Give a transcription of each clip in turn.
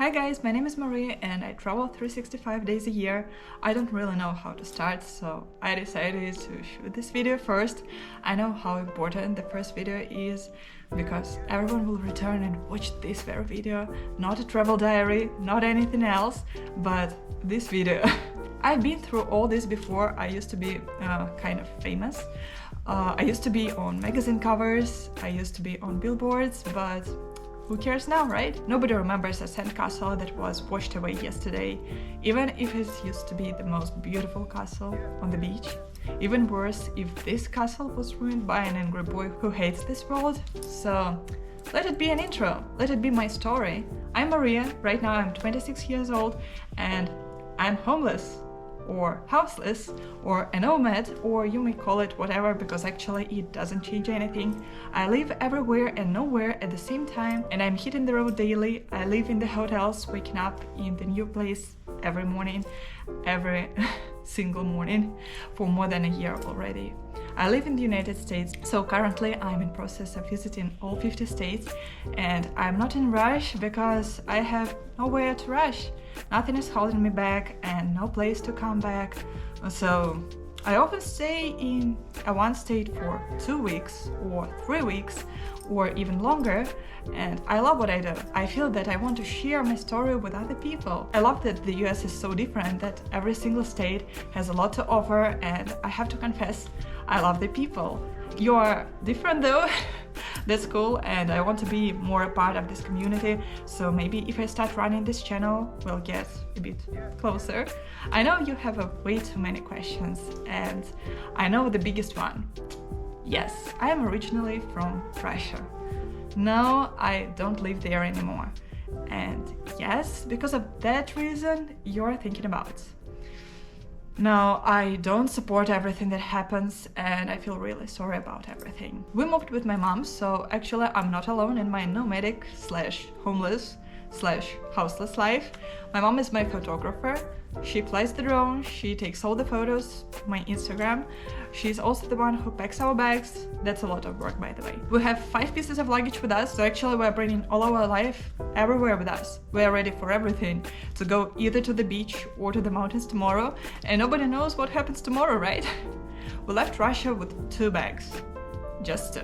Hi guys, my name is Maria and I travel 365 days a year. I don't really know how to start, so I decided to shoot this video first. I know how important the first video is because everyone will return and watch this very video, not a travel diary, not anything else, but this video. I've been through all this before. I used to be kind of famous. I used to be on magazine covers, I used to be on billboards, but who cares now, right? Nobody remembers a sandcastle that was washed away yesterday, even if it used to be the most beautiful castle on the beach. Even worse, if this castle was ruined by an angry boy who hates this world. So let it be an intro, let it be my story. I'm Maria, right now I'm 26 years old and I'm homeless, or houseless, or a nomad, or you may call it whatever, because actually it doesn't change anything. I live everywhere and nowhere at the same time, and I'm hitting the road daily. I live in the hotels, waking up in the new place every morning, every single morning, for more than a year already. I live in the United States, so currently I'm in process of visiting all 50 states, and I'm not in rush because I have nowhere to rush. Nothing is holding me back and no place to come back. So I often stay in one state for 2 weeks or 3 weeks or even longer, and I love what I do. I feel that I want to share my story with other people. I love that the US is so different, that every single state has a lot to offer, and I have to confess, I love the people. You are different though. That's cool, and I want to be more a part of this community, so maybe if I start running this channel, we'll get a bit closer. I know you have way too many questions, and I know the biggest one. Yes, I am originally from Russia. No, I don't live there anymore. And yes, because of that reason, you're thinking about. No, I don't support everything that happens, and I feel really sorry about everything. We moved with my mom, so actually I'm not alone in my nomadic / homeless / houseless life. My mom is my photographer. She flies the drone, she takes all the photos to my Instagram. She's also the one who packs our bags. That's a lot of work, by the way. We have 5 pieces of luggage with us, so actually we're bringing all our life everywhere with us. We're ready for everything, to go either to the beach or to the mountains tomorrow, and nobody knows what happens tomorrow, right? We left Russia with 2 bags, just 2,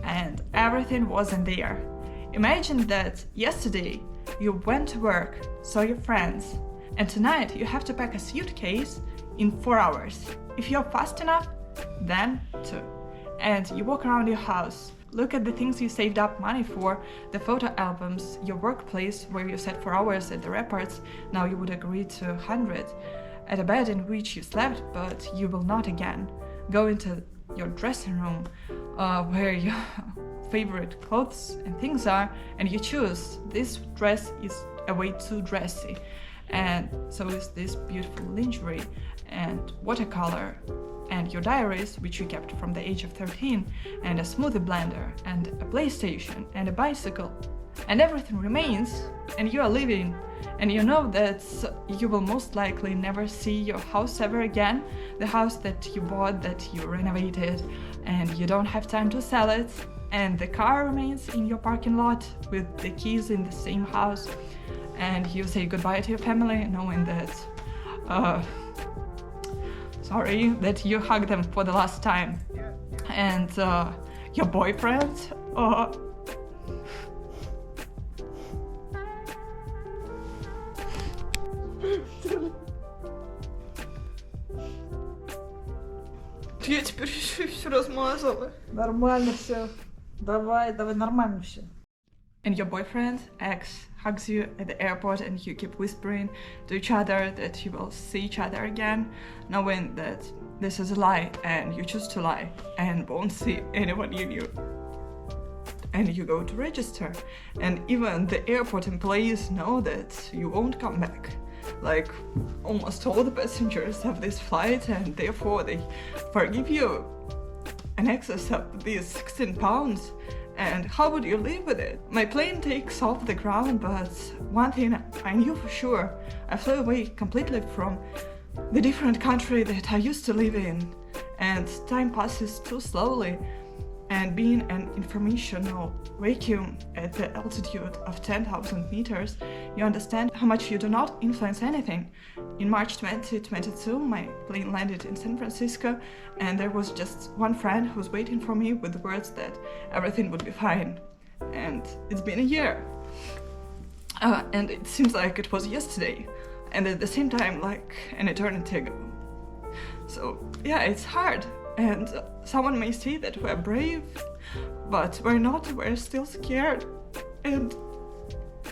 and everything wasn't there. Imagine that yesterday you went to work, saw your friends, and tonight you have to pack a suitcase in 4 hours. If you're fast enough, then 2. And you walk around your house, look at the things you saved up money for, the photo albums, your workplace where you sat for hours at the reports, now you would agree to 100, at a bed in which you slept, but you will not again. Go into your dressing room, where your favorite clothes and things are, and you choose, this dress is a way too dressy, and so is this beautiful lingerie and watercolor, and your diaries, which you kept from the age of 13, and a smoothie blender, and a PlayStation, and a bicycle, and everything remains, and you are living, and you know that you will most likely never see your house ever again, the house that you bought, that you renovated, and you don't have time to sell it, and the car remains in your parking lot with the keys in the same house, and you say goodbye to your family knowing that sorry that you hug them for the last time, and your boyfriend Я теперь еще и все размазала. Нормально все. Давай, нормально все. and your boyfriend, ex, hugs you at the airport, and you keep whispering to each other that you will see each other again, knowing that this is a lie and you choose to lie and won't see anyone you knew. And you go to register, and even the airport employees know that you won't come back, like almost all the passengers of this flight, and therefore they forgive you an excess of these 16 pounds. And how would you live with it? My plane takes off the ground, but one thing I knew for sure, I flew away completely from the different country that I used to live in, and time passes too slowly. And being an informational vacuum at the altitude of 10,000 meters, you understand how much you do not influence anything. In March 2022, my plane landed in San Francisco, and there was just one friend who was waiting for me with the words that everything would be fine. And it's been a year. And it seems like it was yesterday, and at the same time like an eternity ago. So yeah, it's hard, and someone may say that we're brave, but we're not, we're still scared. And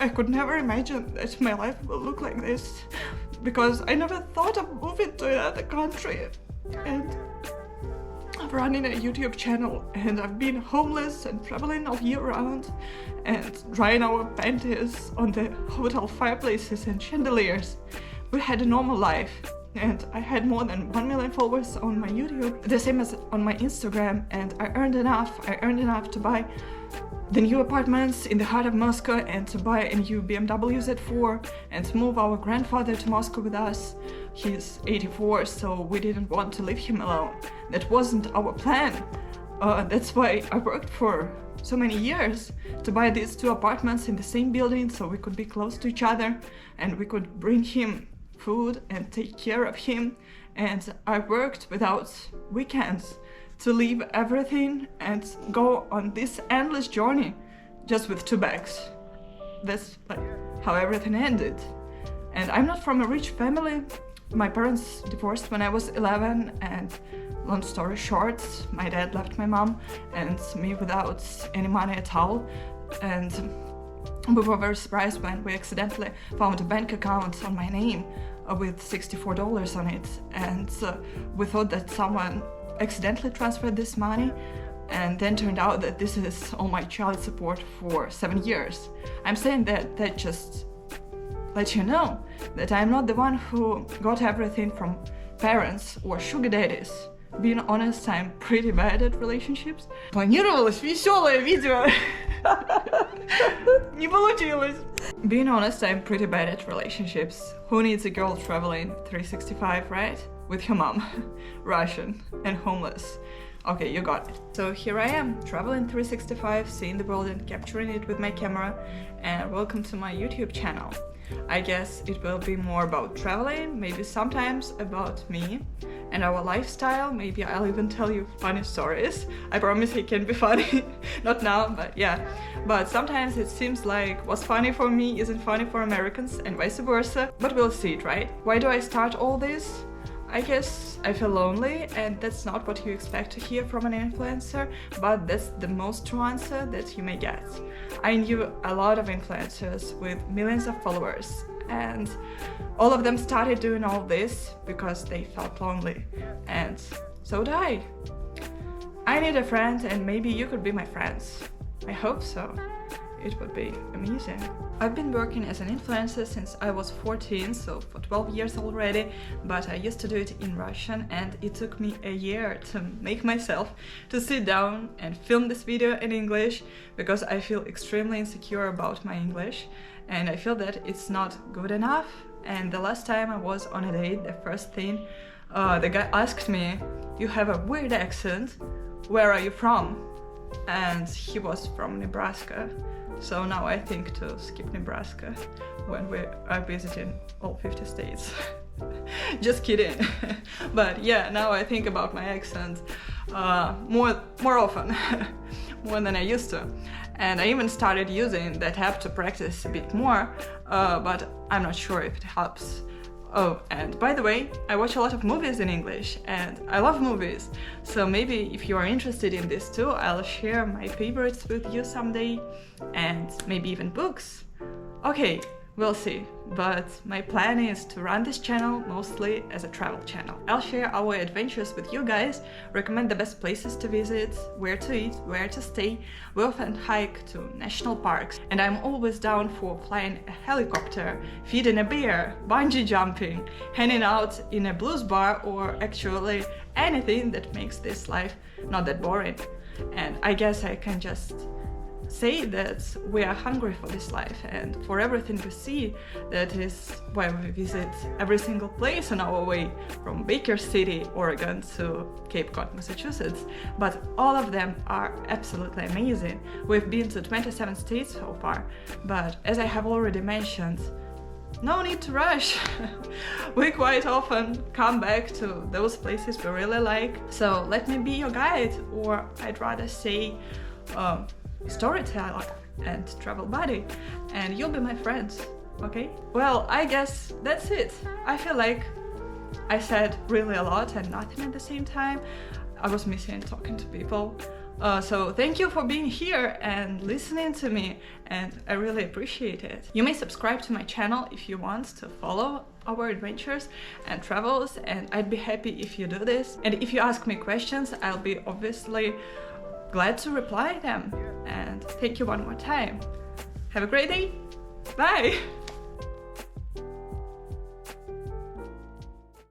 I could never imagine that my life will look like this, because I never thought of moving to another country. And I've running a YouTube channel, and I've been homeless and traveling all year round and drying our panties on the hotel fireplaces and chandeliers. We had a normal life, and I had more than 1 million followers on my YouTube, the same as on my Instagram, and I earned enough to buy the new apartments in the heart of Moscow and to buy a new BMW Z4 and to move our grandfather to Moscow with us. He's 84, so we didn't want to leave him alone. That wasn't our plan. That's why I worked for so many years to buy these 2 apartments in the same building so we could be close to each other and we could bring him food and take care of him. And I worked without weekends to leave everything and go on this endless journey just with 2 bags. That's like how everything ended. And I'm not from a rich family. My parents divorced when I was 11, and long story short, my dad left my mom and me without any money at all. And we were very surprised when we accidentally found a bank account on my name with $64 on it. And we thought that someone accidentally transferred this money, and then turned out that this is all my child support for 7 years. I'm saying that just let you know that I'm not the one who got everything from parents or sugar daddies. Being honest, I'm pretty bad at relationships. Планировалось веселое видео. Не получилось. Being honest, I'm pretty bad at relationships. Who needs a girl traveling 365, right? With her mom, Russian, and homeless. Okay, you got it. So here I am, traveling 365, seeing the world and capturing it with my camera, and welcome to my YouTube channel. I guess it will be more about traveling, maybe sometimes about me and our lifestyle. Maybe I'll even tell you funny stories. I promise it can be funny. Not now, but yeah. But sometimes it seems like what's funny for me isn't funny for Americans and vice versa. But we'll see it, right? Why do I start all this? I guess I feel lonely, and that's not what you expect to hear from an influencer, but that's the most true answer that you may get. I knew a lot of influencers with millions of followers, and all of them started doing all this because they felt lonely, and so did I. I need a friend, and maybe you could be my friends. I hope so. It would be amazing. I've been working as an influencer since I was 14, so for 12 years already, but I used to do it in Russian, and it took me a year to make myself to sit down and film this video in English, because I feel extremely insecure about my English, and I feel that it's not good enough. And the last time I was on a date, the first thing, the guy asked me, "You have a weird accent, where are you from?" And he was from Nebraska. So now I think to skip Nebraska when we are visiting all 50 states. Just kidding. But yeah, now I think about my accent more often, more than I used to. And I even started using that app to practice a bit more, but I'm not sure if it helps. Oh, and by the way, I watch a lot of movies in English, and I love movies, so maybe if you are interested in this too, I'll share my favorites with you someday, and maybe even books. Okay, we'll see, but my plan is to run this channel mostly as a travel channel. I'll share our adventures with you guys, recommend the best places to visit, where to eat, where to stay. We often hike to national parks, and I'm always down for flying a helicopter, feeding a bear, bungee jumping, hanging out in a blues bar, or actually anything that makes this life not that boring. And I guess I can just say that we are hungry for this life and for everything we see. That is why we visit every single place on our way, from Baker City, Oregon to Cape Cod, Massachusetts. But all of them are absolutely amazing. We've been to 27 states so far, but as I have already mentioned, no need to rush. We quite often come back to those places we really like. So let me be your guide, or I'd rather say storyteller and travel buddy, and you'll be my friends, okay? Well, I guess that's it. I feel like I said really a lot and nothing at the same time. I was missing talking to people. So thank you for being here and listening to me, and I really appreciate it. You may subscribe to my channel if you want to follow our adventures and travels, and I'd be happy if you do this. And if you ask me questions, I'll be obviously glad to reply them. And thank you one more time. Have a great day. Bye!